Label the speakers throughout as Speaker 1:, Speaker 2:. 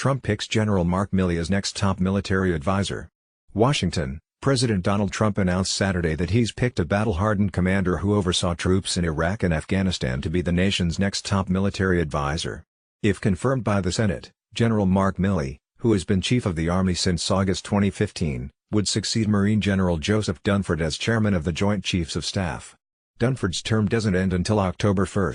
Speaker 1: Trump picks General Mark Milley as next top military advisor. Washington, President Donald Trump announced Saturday that he's picked a battle-hardened commander who oversaw troops in Iraq and Afghanistan to be the nation's next top military advisor. If confirmed by the Senate, General Mark Milley, who has been Chief of the Army since August 2015, would succeed Marine General Joseph Dunford as Chairman of the Joint Chiefs of Staff. Dunford's term doesn't end until October 1.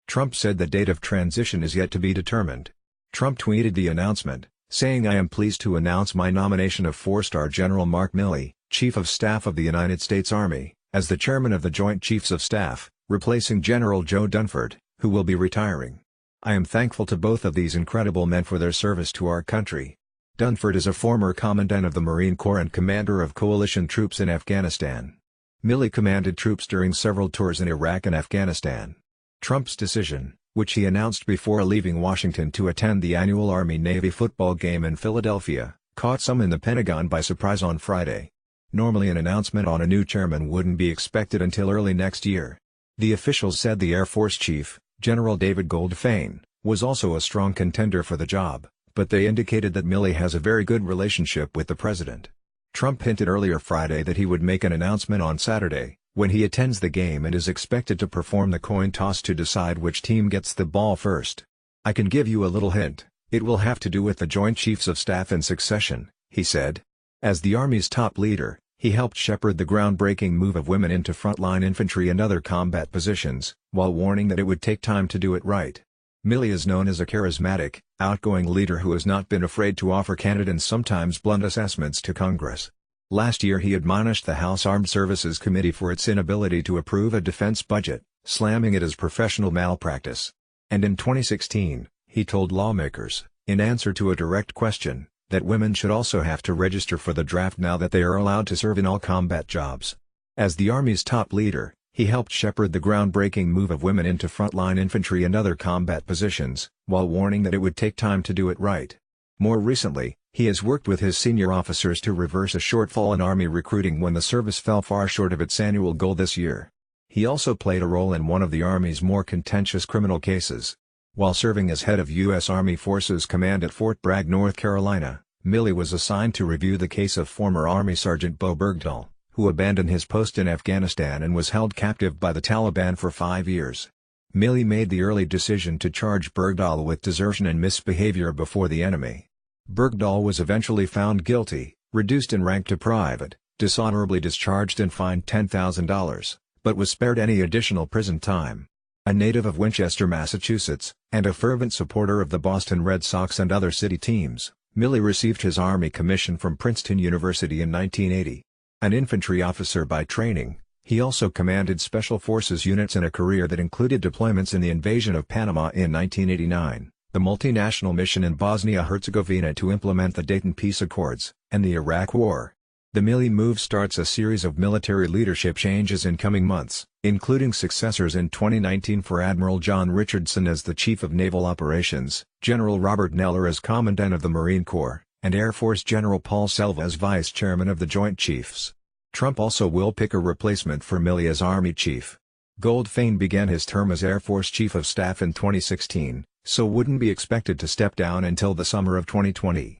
Speaker 1: Trump said the date of transition is yet to be determined. Trump tweeted the announcement, saying, "I am pleased to announce my nomination of four-star General Mark Milley, Chief of Staff of the United States Army, as the Chairman of the Joint Chiefs of Staff, replacing General Joe Dunford, who will be retiring. I am thankful to both of these incredible men for their service to our country." Dunford is a former Commandant of the Marine Corps and commander of coalition troops in Afghanistan. Milley commanded troops during several tours in Iraq and Afghanistan. Trump's decision, which he announced before leaving Washington to attend the annual Army-Navy football game in Philadelphia, caught some in the Pentagon by surprise on Friday. Normally an announcement on a new chairman wouldn't be expected until early next year. The officials said the Air Force Chief, General David Goldfein, was also a strong contender for the job, but they indicated that Milley has a very good relationship with the president. Trump hinted earlier Friday that he would make an announcement on Saturday, when he attends the game and is expected to perform the coin toss to decide which team gets the ball first. "I can give you a little hint, it will have to do with the Joint Chiefs of Staff and succession," he said. As the Army's top leader, he helped shepherd the groundbreaking move of women into frontline infantry and other combat positions, while warning that it would take time to do it right. Milley is known as a charismatic, outgoing leader who has not been afraid to offer candid and sometimes blunt assessments to Congress. Last year he admonished the House Armed Services Committee for its inability to approve a defense budget, slamming it as professional malpractice. And in 2016, he told lawmakers, in answer to a direct question, that women should also have to register for the draft now that they are allowed to serve in all combat jobs. As the Army's top leader, he helped shepherd the groundbreaking move of women into frontline infantry and other combat positions, while warning that it would take time to do it right. More recently, he has worked with his senior officers to reverse a shortfall in Army recruiting when the service fell far short of its annual goal this year. He also played a role in one of the Army's more contentious criminal cases. While serving as head of U.S. Army Forces Command at Fort Bragg, North Carolina, Milley was assigned to review the case of former Army Sergeant Bo Bergdahl, who abandoned his post in Afghanistan and was held captive by the Taliban for 5 years. Milley made the early decision to charge Bergdahl with desertion and misbehavior before the enemy. Bergdahl was eventually found guilty, reduced in rank to private, dishonorably discharged and fined $10,000, but was spared any additional prison time. A native of Winchester, Massachusetts, and a fervent supporter of the Boston Red Sox and other city teams, Milley received his Army commission from Princeton University in 1980. An infantry officer by training, he also commanded Special Forces units in a career that included deployments in the invasion of Panama in 1989. The multinational mission in Bosnia-Herzegovina to implement the Dayton Peace Accords, and the Iraq War. The Milley move starts a series of military leadership changes in coming months, including successors in 2019 for Admiral John Richardson as the Chief of Naval Operations, General Robert Neller as Commandant of the Marine Corps, and Air Force General Paul Selva as Vice Chairman of the Joint Chiefs. Trump also will pick a replacement for Milley as Army Chief. Goldfein began his term as Air Force Chief of Staff in 2016, so wouldn't be expected to step down until the summer of 2020.